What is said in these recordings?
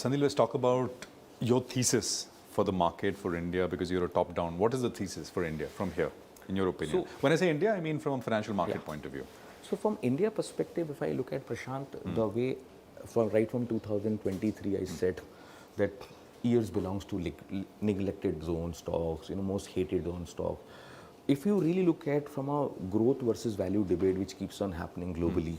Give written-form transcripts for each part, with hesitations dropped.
Sandeep, let's talk about your thesis for the market for India, because you're a top-down. What is the thesis for India from here, in your opinion? So, when I say India, I mean from a financial market point of view. So from India perspective, if I look at Prashant, the way right from 2023, I said that years belongs to neglected zone stocks, most hated zone stock. If you really look at from a growth versus value debate, which keeps on happening globally,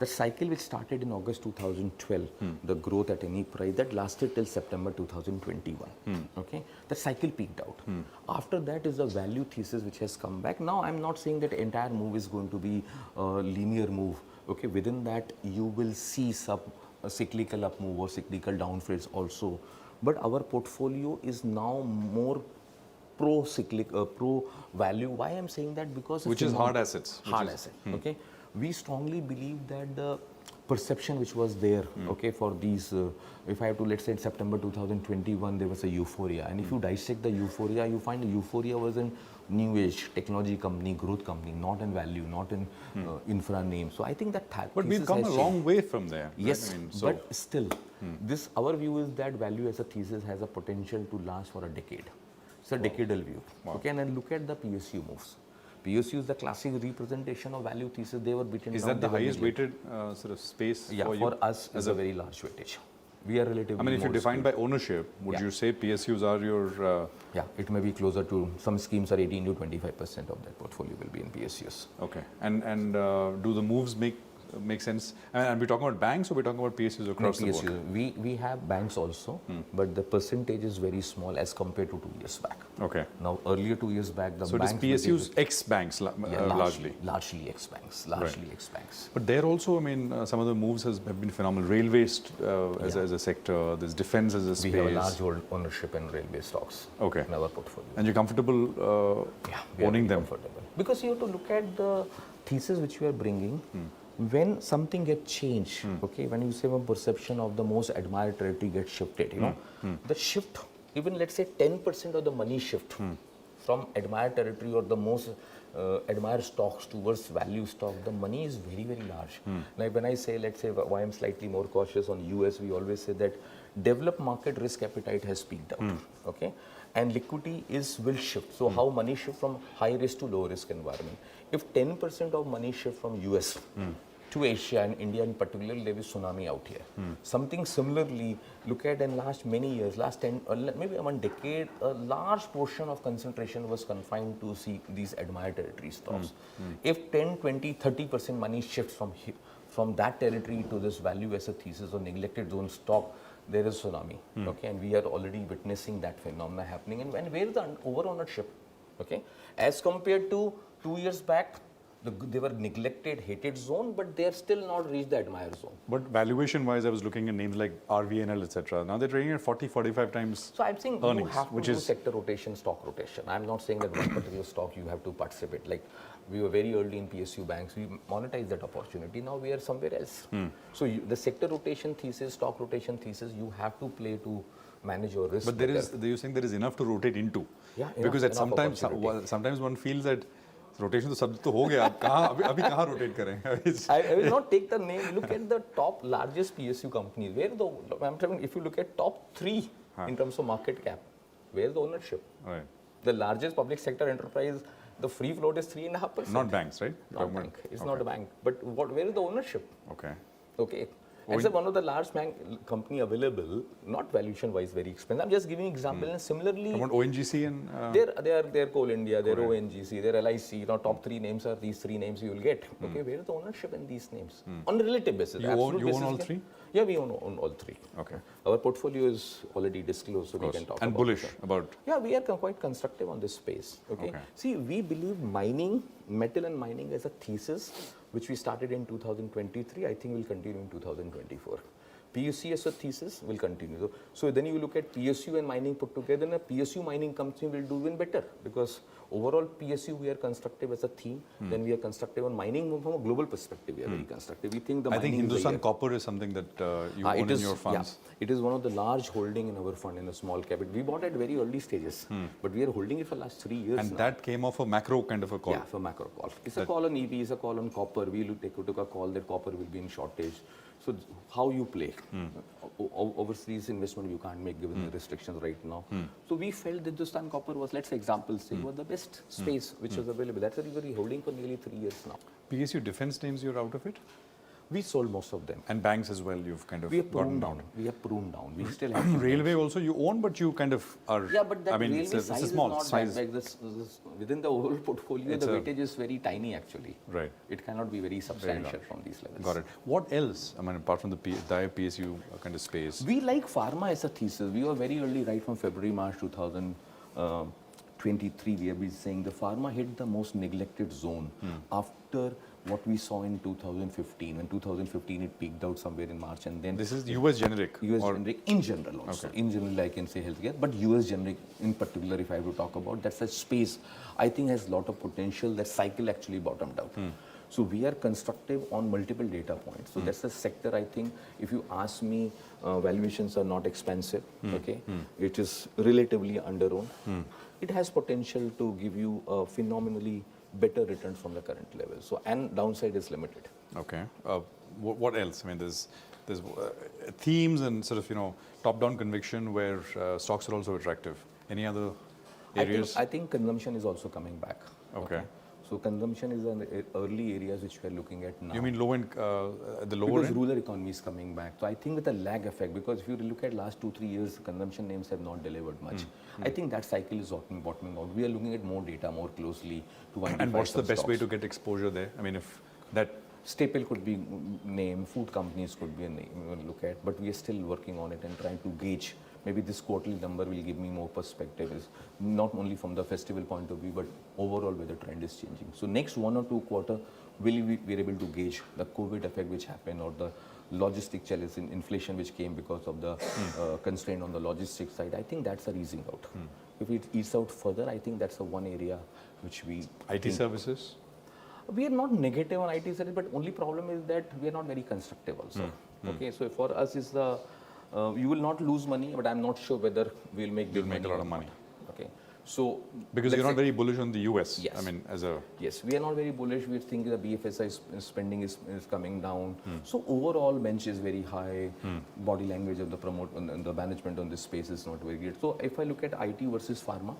the cycle which started in August 2012, the growth at any price, that lasted till September 2021. Okay, the cycle peaked out. After that is the value thesis which has come back. Now I'm not saying that entire move is going to be a linear move. Okay, within that you will see some cyclical up move or cyclical downfalls also. But our portfolio is now more pro-cyclic, pro-value. Why I'm saying that? Because which is hard assets. Hard asset. Okay, we strongly believe that the perception which was there, okay, for these, if I have to, let's say in September 2021, there was a euphoria, and if you dissect the euphoria, you find the euphoria was in new age technology company, growth company, not in value, not in infra name. So I think that but we've come a long way from there. Yes, right? I mean, but still, this our view is that value as a thesis has a potential to last for a decade. It's a decadal view. Okay, and then look at the PSU moves. PSU is the classic representation of value thesis. They were beaten down. Is that the highest weighted sort of space for you? For us, as a very large weightage. We are relatively. I mean, if you define by ownership, would you say PSUs are your? Yeah, it may be closer to, some schemes are 18 to 25% of that portfolio will be in PSUs. Okay, and do the moves make sense? And we're talking about banks, or we're talking about PSUs across the board? We have banks also, but the percentage is very small as compared to 2 years back. Okay. Now, earlier 2 years back, the so banks... So it is PSUs ex-banks largely? Largely ex-banks, ex-banks. But there also, I mean, some of the moves have been phenomenal. Railways as a sector, there's defense as a space. We have a large ownership in railway stocks in our portfolio. And you're comfortable owning them? Comfortable. Because you have to look at the thesis which you are bringing. When something gets changed, okay, when you say one perception of the most admired territory gets shifted, the shift, even let's say 10% of the money shift from admired territory or the most admired stocks towards value stock, the money is very, very large. Like when I say, let's say, why I'm slightly more cautious on US, we always say that developed market risk appetite has peaked out, okay, and liquidity will shift. So how money shift from high risk to low risk environment? If 10% of money shift from US to Asia and India in particular, there is tsunami out here. Something similarly, look at in last many years, last 10, maybe 1 decade, a large portion of concentration was confined to these admired territory stocks. If 10, 20, 30% money shifts from that territory to this value as a thesis or neglected zone stock, there is tsunami. Okay, and we are already witnessing that phenomena happening. And where is the over ownership? Okay, as compared to 2 years back, they were neglected, hated zone, but they are still not reached the admired zone. But valuation-wise, I was looking at names like RVNL, etc. Now they're trading at 40, 45 times. So I'm saying earnings, you have to do sector rotation, stock rotation. I'm not saying that one particular stock you have to participate. Like we were very early in PSU banks, we monetized that opportunity. Now we are somewhere else. So the sector rotation thesis, stock rotation thesis, you have to play to manage your risk. But you're saying there is enough to rotate into. Yeah, because at sometimes one feels that rotation to subject to ho gaya. Abhi kahan rotate kare? I will not take the name. Look at the top largest PSU companies. If you look at top 3 in terms of market cap, where is the ownership? Right. The largest public sector enterprise, the free float is 3.5%. Not banks, right? Not bank. It's not a bank. But where is the ownership? Okay. Okay. It's one of the large bank company available, not valuation-wise very expensive. I'm just giving example. And similarly, I want ONGC and they're Coal India, they're ONGC, they're LIC. Top 3 names are these 3 names you will get. Okay, where is the ownership in these names? On a relative basis. You own all 3? Yeah, we own all 3. Okay. Our portfolio is already disclosed, so we can talk and about bullish it. about. Yeah, we are quite constructive on this space. Okay. See, we believe metal and mining as a thesis, which we started in 2023, I think will continue in 2024. PSU as a thesis will continue. So then you look at PSU and mining put together, and a PSU mining company will do even better, because overall PSU we are constructive as a theme. Then we are constructive on mining from a global perspective. We are very constructive. We think I think Hindustan Copper is something that you own in your funds. Yeah, it is one of the large holding in our fund in a small cap. We bought at very early stages, but we are holding it for the last 3 years. And that came off a macro kind of a call. Yeah, for macro call. It's a call on EV, it's a call on copper. We took a call that copper will be in shortage. So how you play? overseas investment you can't make given the restrictions right now. So we felt that Hindustan Copper was, let's say example, say, was the best space which was available. That's why we were holding for nearly 3 years now. PSU defense names, you're out of it? We sold most of them. And banks as well, you've kind of We have gotten pruned down. down. We have pruned down. We still have Railway also you own, but you kind of are. Yeah, but that I mean, railway it's size a small is not size. that big. Within the overall portfolio, It's the a- weightage is very tiny actually. Right. It cannot be very substantial from these levels. Got it. What else? I mean, apart from the entire PSU kind of space. We like pharma as a thesis. We were very early, right from February, March 2023. We have been saying the pharma hit the most neglected zone after what we saw in 2015. When 2015 it peaked out somewhere in March, and then This is US generic. US or- generic in general also. Okay. In general, I can say healthcare, but US generic in particular, if I have to talk about, that's a space I think has a lot of potential. That cycle actually bottomed out. So we are constructive on multiple data points. So that's a sector I think, if you ask me, valuations are not expensive. Okay, it is relatively underowned. It has potential to give you a phenomenally better returns from the current level. So and downside is limited. Okay. What else? I mean, there's themes and sort of top-down conviction where stocks are also attractive. Any other areas? I think consumption is also coming back. Okay. So consumption is an early areas which we are looking at now. You mean low end, the lower because end? rural economy is coming back. So I think with a lag effect, because if you look at last 2-3 years, consumption names have not delivered much. I think that cycle is bottoming out. We are looking at more data more closely to identify And what's the some best way stocks. to get exposure there? I mean, if that Staple could be name, food companies could be a name we will look at, but we are still working on it and trying to gauge. Maybe this quarterly number will give me more perspective, is not only from the festival point of view, but overall where the trend is changing. So next 1 or 2 quarter, will we be able to gauge the COVID effect which happened, or the logistic challenge in inflation which came because of the constraint on the logistics side. I think that's a easing out. If it eats out further, I think that's the one area which we IT think- services? we are not negative on IT service, but only problem is that we are not very constructive also. Okay, so for us is the you will not lose money, but I'm not sure whether we'll make You'll big make a money lot or of money. not. Okay, so Because let's you're not say- very bullish on the US. Yes. I mean, as a Yes, we are not very bullish. We think the BFSI spending is coming down. So overall bench is very high. Body language of the and the management on this space is not very good. So if I look at IT versus pharma,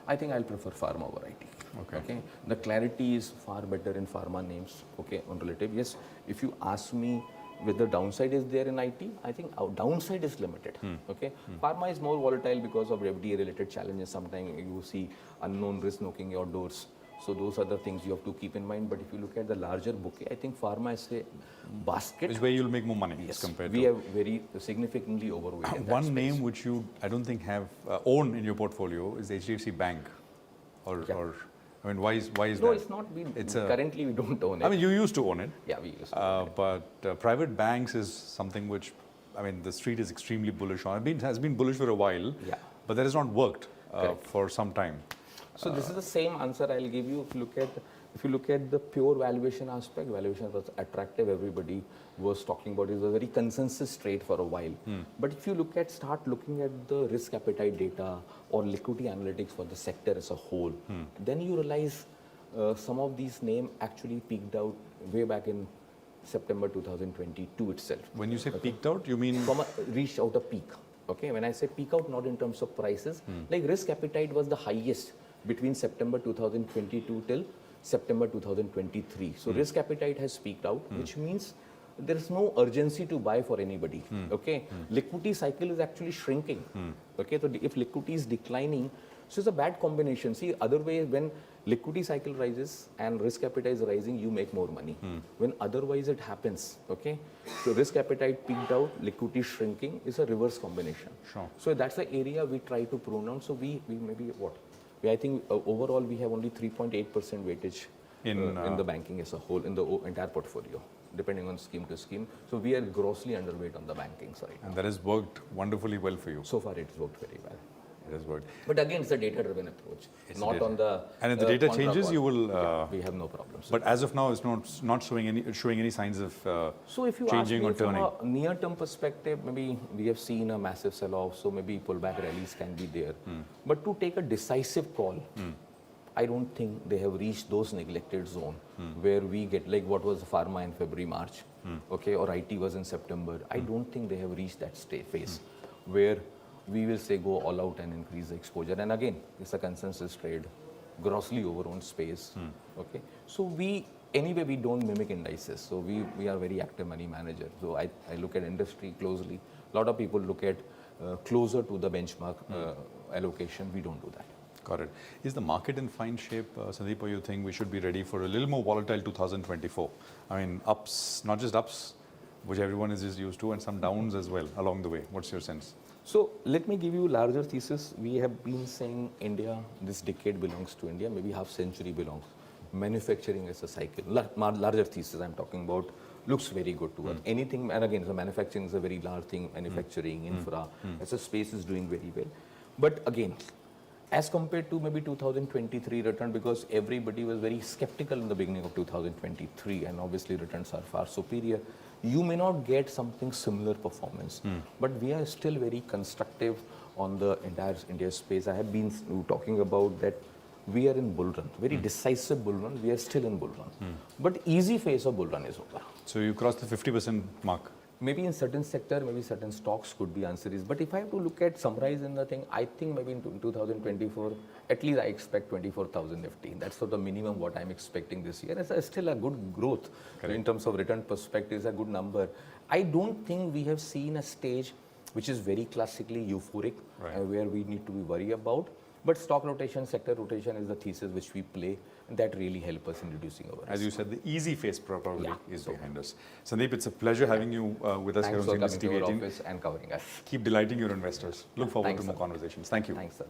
I think I'll prefer pharma over IT. Okay. The clarity is far better in pharma names. Okay, on relative. Yes, if you ask me whether downside is there in IT, I think our downside is limited. Okay, pharma is more volatile because of FDA related challenges. Sometimes you see unknown risk knocking your doors. So those are the things you have to keep in mind. But if you look at the larger bouquet, I think pharma is a basket. is where you'll make more money as Yes, compared we to. have very significantly overweight. in that One space. name which you, I don't think, have own in your portfolio is HDFC Bank. Or I mean, why is No, that? it's not been. It's a- Currently, we don't own it. I mean, you used to own it. Yeah, we used to. But private banks is something which, I mean, the street is extremely bullish on. Has been bullish for a while, Yeah. but that has not worked Correct. for some time. So this is the same answer I'll give you. If you look at the pure valuation aspect, valuation was attractive. Everybody was talking about it. It was a very consensus trade for a while. But if you start looking at the risk appetite data or liquidity analytics for the sector as a whole, then you realize some of these names actually peaked out way back in September 2022 itself. When you say peaked out, you mean Reached out a peak. Okay, when I say peak out, not in terms of prices, like risk appetite was the highest between September 2022 till September 2023. So risk appetite has peaked out, which means there is no urgency to buy for anybody. Okay, liquidity cycle is actually shrinking. Okay, so if liquidity is declining, so it's a bad combination. See, other way, when liquidity cycle rises and risk appetite is rising, you make more money. When otherwise it happens, okay, so risk appetite peaked out, liquidity shrinking is a reverse combination. Sure. So that's the area we try to prune down. So we maybe I think overall we have only 3.8% weightage in the banking as a whole, in the entire portfolio, depending on scheme to scheme. So we are grossly underweight on the banking side. and that has worked wonderfully well for you. So far it's worked very well. It has worked. But again, it's a data-driven approach, not data. on the. And if the data contra changes, call. you will. We have no problems. But as of now, it's not showing any signs of So if you changing or ask me turning. from a near-term perspective, maybe we have seen a massive sell-off, so maybe pullback rallies can be there. But to take a decisive call, I don't think they have reached those neglected zone where we get like what was pharma in February, March. okay, or IT was in September. I don't think they have reached that phase where we will say go all out and increase the exposure. And again, it's a consensus trade, grossly overowned space. Okay, so anyway we don't mimic indices, so we are very active money manager. So I look at industry closely. A lot of people look at closer to the benchmark allocation. We don't do that. Got it. Is the market in fine shape, Sandeep, or you think we should be ready for a little more volatile 2024? I mean, ups, not just ups, which everyone is just used to, and some downs as well along the way. What's your sense? So let me give you larger thesis. We have been saying India, this decade belongs to India, maybe half century belongs. Manufacturing is a cycle. Larger thesis I'm talking about looks very good to us. Anything, and again, so manufacturing is a very large thing, manufacturing, infra, as a space is doing very well. But again, as compared to maybe 2023 return, because everybody was very skeptical in the beginning of 2023, and obviously returns are far superior, you may not get something similar performance. But we are still very constructive on the entire India space. I have been talking about that we are in bull run, very decisive bull run. We are still in bull run. But easy phase of bull run is over. So you crossed the 50% mark. Maybe in certain sector, maybe certain stocks could be answer is. But if I have to look at summarize in the thing, I think maybe in 2024, at least I expect 24,000 nifty. That's sort of the minimum what I'm expecting this year. It's still a good growth. Correct. In terms of return perspective, is a good number. I don't think we have seen a stage which is very classically euphoric, Right. where we need to be worried about. But stock rotation, sector rotation is the thesis which we play, and that really help us in reducing our risk. As you said, the easy phase probably is so behind us. Sandeep, it's a pleasure having you with us Thanks here for on coming to our CNBC-TV18. office and covering us. Keep delighting your investors. Look forward Thanks, to more sir. conversations. Thank you. Thanks, sir.